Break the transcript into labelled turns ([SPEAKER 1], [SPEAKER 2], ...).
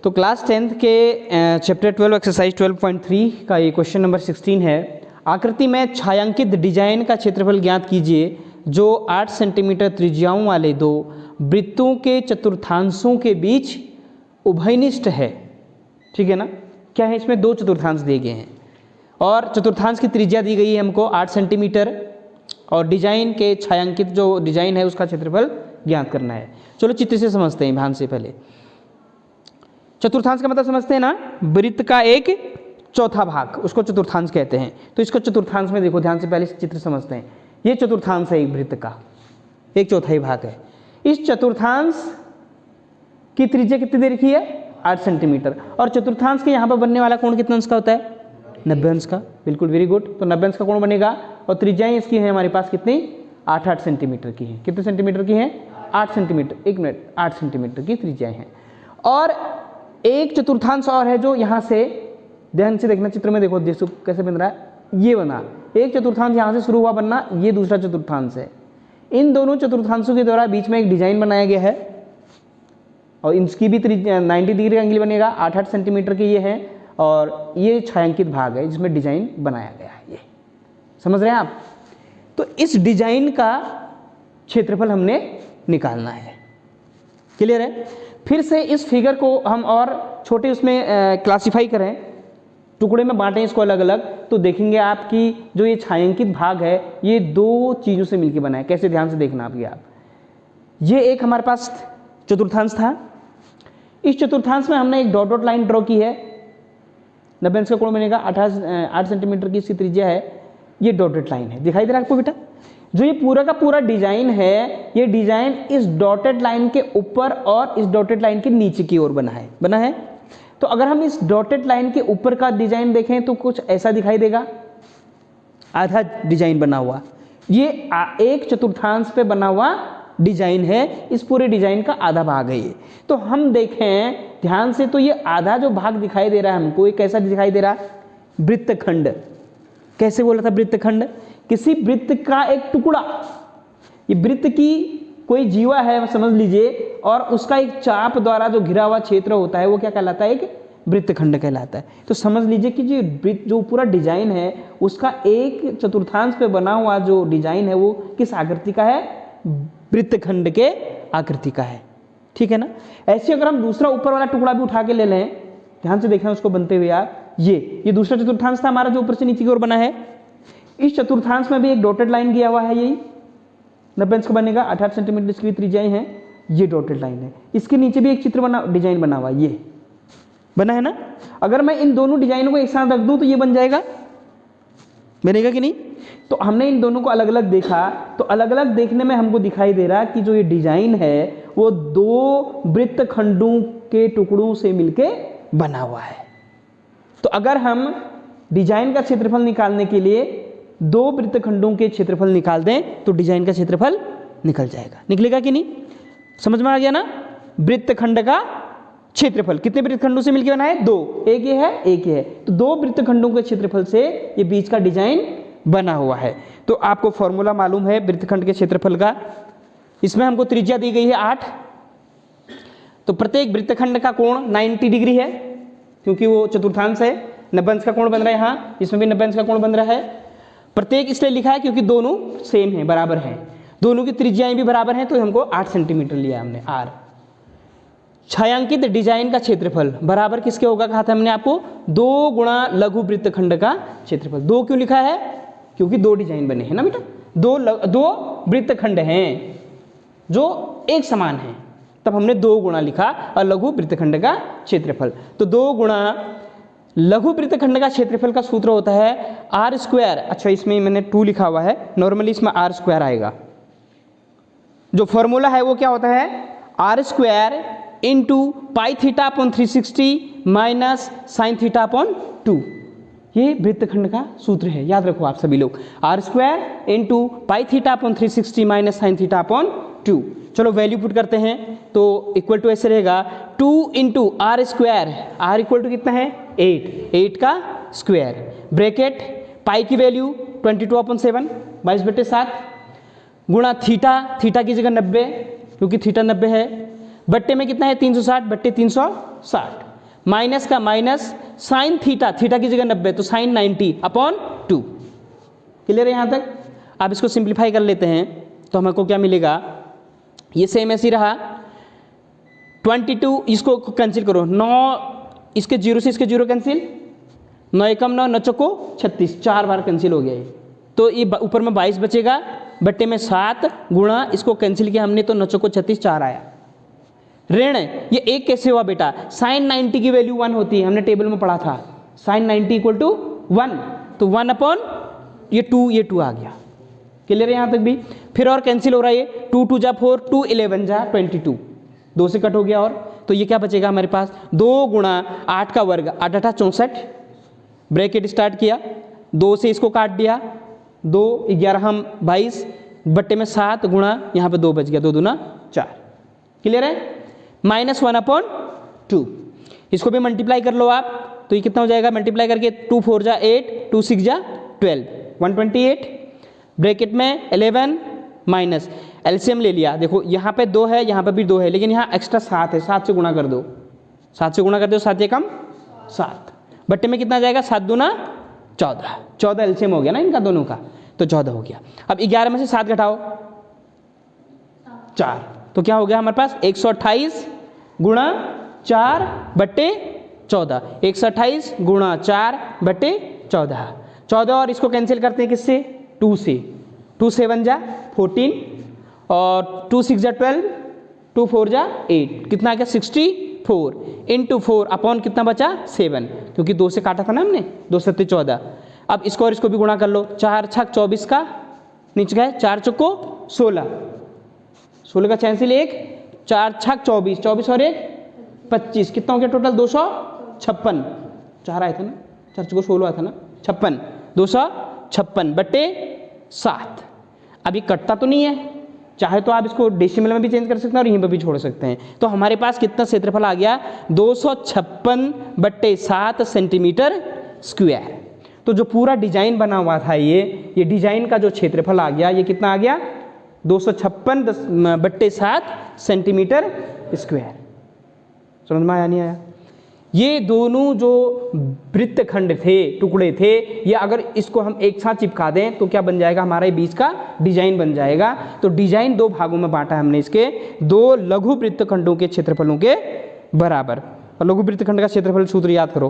[SPEAKER 1] तो class 10th के chapter 12 exercise 12.3 का ये क्वेश्चन नंबर 16 है। आकृति में छायांकित डिजाइन का क्षेत्रफल ज्ञात कीजिए जो 8 सेंटीमीटर त्रिज्याओं वाले दो वृत्तों के चतुर्थांशों के बीच उभयनिष्ठ है। ठीक है ना, क्या है इसमें दो चतुर्थांश दिए गए हैं और चतुर्थांश की त्रिज्या दी गई है हमको 8 सेंटीमीटर और डिजाइन के छायांकित जो डिजाइन है उसका क्षेत्रफल ज्ञात करना है। चलो चित्र से समझते हैं ध्यान से। पहले चतुर्थांश का मतलब समझते हैं ना, वृत्त का एक चौथा भाग उसको चतुर्थांश कहते हैं। तो इसको चतुर्थांश में देखो ध्यान से, पहले चित्र समझते हैं। ये चतुर्थांश है एक वृत्त का, एक चौथाई भाग है। इस चतुर्थांश की त्रिज्या कितनी दे रखी है 8 सेंटीमीटर और चतुर्थांश के यहाँ पर बनने वाला कोण कितना अंश का होता है 90 अंश का। बिल्कुल, वेरी गुड। तो 90 अंश का कोण बनेगा और त्रिज्याएं इसकी हैं हमारे पास कितनी 8 सेंटीमीटर की है। कितने सेंटीमीटर की है 8 सेंटीमीटर, 1 मिनट, 8 सेंटीमीटर की त्रिज्याएं हैं। और एक चतुर्थांश और है जो यहाँ से ध्यान से देखना, चित्र में देखो देखो कैसे बन रहा है। ये बना एक चतुर्थांश, यहाँ से शुरू हुआ बनना, ये दूसरा चतुर्थांश है। इन दोनों चतुर्थांशों के द्वारा बीच में एक डिजाइन बनाया गया है और इसकी भी 90 डिग्री एंगल बनेगा। 8 सेंटीमीटर के ये है और ये छायांकित भाग है जिसमें डिजाइन बनाया गया है। ये समझ रहे हैं आप। तो इस डिजाइन का क्षेत्रफल हमने निकालना है। क्लियर है। फिर से इस फिगर को हम और छोटे उसमें क्लासिफाई करें, टुकड़े में बांटें इसको अलग अलग, तो देखेंगे आपकी जो ये छायांकित भाग है ये दो चीज़ों से मिलकर बना है। कैसे, ध्यान से देखना आप। ये एक हमारे पास चतुर्थांश था। इस चतुर्थांश में हमने एक डॉट डॉट लाइन ड्रॉ की है। 90 अंश का कोण बनेगा, 8 सेंटीमीटर की इसकी त्रिज्या है। ये डॉट डॉट लाइन है, दिखाई दे रहा है आपको बेटा। जो ये पूरा का पूरा डिजाइन है, ये डिजाइन इस डॉटेड लाइन के ऊपर और इस डॉटेड लाइन के नीचे की ओर बना है। तो अगर हम इस डॉटेड लाइन के ऊपर का डिजाइन देखें तो कुछ ऐसा दिखाई देगा, आधा डिजाइन बना हुआ। ये एक चतुर्थांश पे बना हुआ डिजाइन है, इस पूरे डिजाइन का आधा भाग है ये। तो हम देखें ध्यान से, तो ये आधा जो भाग दिखाई दे रहा है हमको, ये कैसा दिखाई दे रहा है वृत्तखंड। कैसे बोला था वृत्तखंड, किसी वृत्त का एक टुकड़ा। ये वृत्त की कोई जीवा है समझ लीजिए, और उसका एक चाप द्वारा जो घिरा हुआ क्षेत्र होता है वो क्या कहलाता है, एक वृत्तखंड कहलाता है। तो समझ लीजिए कि जो पूरा डिजाइन है उसका एक चतुर्थांश पे बना हुआ जो डिजाइन है वो किस आकृति का है, वृत्तखंड के आकृति का है। ठीक है ना। ऐसे अगर हम दूसरा ऊपर वाला टुकड़ा भी उठा के ले लें, ध्यान से देखना उसको बनते हुए यार। ये दूसरा चतुर्थांश था हमारा जो ऊपर से नीचे की ओर बना है। इस चतुर्थांश में भी एक डॉटेड लाइन गया हुआ है, यही 90 अंश का बनेगा, 8 सेंटीमीटर इसकी त्रिज्याएं हैं। ये डॉटेड लाइन है, इसके नीचे भी एक चित्र डिजाइन बना हुआ, ये बना है ना। अगर मैं इन दोनों डिजाइनों को एक साथ रख दूं तो ये बन जाएगा, बनेगा कि नहीं। तो हमने इन दोनों को अलग अलग देखा, तो अलग अलग देखने में हमको दिखाई दे रहा कि जो ये डिजाइन है वो दो वृत्तखंडों के टुकड़ों से मिलके बना हुआ है। तो अगर हम डिजाइन का क्षेत्रफल निकालने के लिए दो वृत्तखंडों के क्षेत्रफल निकाल दें तो डिजाइन का क्षेत्रफल निकल जाएगा। निकलेगा कि नहीं, समझ में आ गया ना। वृत्तखंड का क्षेत्रफल कितने वृत्तखंडों से मिलकर बना है, दो। एक ये है, एक ये है। तो दो वृत्तखंडों के क्षेत्रफल से ये बीच का डिजाइन बना हुआ है। तो आपको फॉर्मूला मालूम है वृत्तखंड के क्षेत्रफल का। इसमें हमको त्रिज्या दी गई है 8। तो प्रत्येक वृत्तखंड का कोण 90 डिग्री है क्योंकि वो चतुर्थांश है। 90 अंश का कोण बन रहा है यहाँ, इसमें भी 90 अंश का कोण बन रहा है। प्रत्येक इसलिए लिखा है क्योंकि दोनों सेम है, बराबर हैं, दोनों की त्रिज्याएं भी बराबर हैं। तो हमको 8 सेंटीमीटर लिया हमने, आर। छायांकित डिजाइन का क्षेत्रफल बराबर किसके होगा कहा था हमने आपको, 2 गुणा लघु वृत्तखंड का क्षेत्रफल। 2 क्यों लिखा है, क्योंकि दो डिजाइन बने हैं ना बेटा, दो वृत्तखंड हैं जो एक समान है, तब हमने 2 गुणा लिखा। और लघु वृत्तखंड का क्षेत्रफल, तो 2 गुणा लघु वृत्तखंड का क्षेत्रफल का सूत्र होता है आर स्क्वायर। अच्छा, इसमें मैंने 2 लिखा हुआ है, नॉर्मली इसमें आर स्क्वायर आएगा। जो फॉर्मूला है वो क्या होता है, R square into pi theta upon 360 minus sine theta upon 2। ये वृत्तखंड का सूत्र है, याद रखो आप सभी लोग। R square into pi theta upon 360 minus sine theta upon 2। चलो वैल्यू पुट करते हैं तो इक्वल टू ऐसे रहेगा 2 into R square. R equal to कितना है 8 का स्क्वायर, ब्रैकेट पाई की वैल्यू 22/7 22/7 गुणा थीटा की जगह 90 क्योंकि थीटा 90 है, बट्टे में कितना है 360 बट्टे 360 माइनस का माइनस साइन थीटा, थीटा की जगह 90 तो साइन 90/2। क्लियर है यहाँ तक? आप इसको सिंप्लीफाई कर लेते हैं तो हमको क्या मिलेगा, ये सेम ऐसे ही रहा 22, इसको कैंसिल करो 9, इसके 0 से इसके 0 कैंसिल, 9 एकम 9, 9 चौको 36, 4 बार कैंसिल हो गया ये। तो ये ऊपर में 22 बचेगा, बट्टे में 7 गुणा इसको कैंसिल किया हमने तो 9 चौको 36, 4 आया। ऋण ये एक कैसे हुआ बेटा, साइन 90 की वैल्यू 1 होती है, हमने टेबल में पढ़ा था साइन 90 = 1, तो 1/, ये 2 आ गया। क्लियर है यहाँ तक भी? फिर और कैंसिल हो रहा है ये, 2 2 जा 4, 2 11 जा 22, 2 से कट हो गया। और तो ये क्या बचेगा हमारे पास, 2 गुणा 8 का वर्ग, 8 8 64, ब्रैकेट स्टार्ट किया, 2 से इसको काट दिया, 2 11 हम 22, बट्टे में 7 गुणा यहाँ पे 2 बच गया, 2 दूना 4। क्लियर है? -1/2। इसको भी मल्टीप्लाई कर लो आप, तो ये कितना हो जाएगा, मल्टीप्लाई करके 2 4 जा 8, 2 6 जा 12, 128, ब्रैकेट में 11 माइनस एलसीएम ले लिया। देखो यहाँ पे 2 है, यहाँ पे भी 2 है, लेकिन यहाँ एक्स्ट्रा 7 है, 7 से गुणा कर दो, 7 से गुणा कर दो, 7 एकम 7, बट्टे में कितना जाएगा, 7 दूना 14, 14 एलसीएम हो गया ना इनका दोनों का, तो 14 हो गया। अब 11 में से 7 घटाओ 4, तो क्या हो गया हमारे पास 128 गुणा 4 बट्टे 14, 128 गुणा 4 बट्टे 14, 14 और इसको कैंसिल करते हैं किससे, 2 से, 2 7 जा 14 और 2 6 जा 12, 2 4 जा 8, कितना आ गया 64 × 4 अपॉन कितना बचा 7, क्योंकि 2 से काटा था ना हमने, 2 7 14। अब इसको और इसको भी गुणा कर लो, 4 6 24 का नीचे गए, 4 चौको 16, 16 का कैंसिल 1, 4 6 24, 24 और 1 25, कितना हो गया टोटल 256, 4 आए थे ना, 4 चौको 16 आया था ना, 56, 256 बट्टे 7। अभी कटता तो नहीं है, चाहे तो आप इसको डेसिमल में भी चेंज कर सकते हैं और यहीं पर भी छोड़ सकते हैं। तो हमारे पास कितना क्षेत्रफल आ गया, 256/7 सेंटीमीटर स्क्वायर। तो जो पूरा डिजाइन बना हुआ था ये डिजाइन का जो क्षेत्रफल आ गया, ये कितना आ गया 256/7 सेंटीमीटर स्क्वायर। समझ में आया नहीं आया? ये दोनों जो वृत्तखंड थे, टुकड़े थे, ये अगर इसको हम एक साथ चिपका दें तो क्या बन जाएगा, हमारे बीच का डिजाइन बन जाएगा। तो डिजाइन 2 भागों में बांटा हमने इसके, 2 लघु वृत्तखंडों के क्षेत्रफलों के बराबर। और लघु वृत्तखंड का क्षेत्रफल सूत्र याद करो,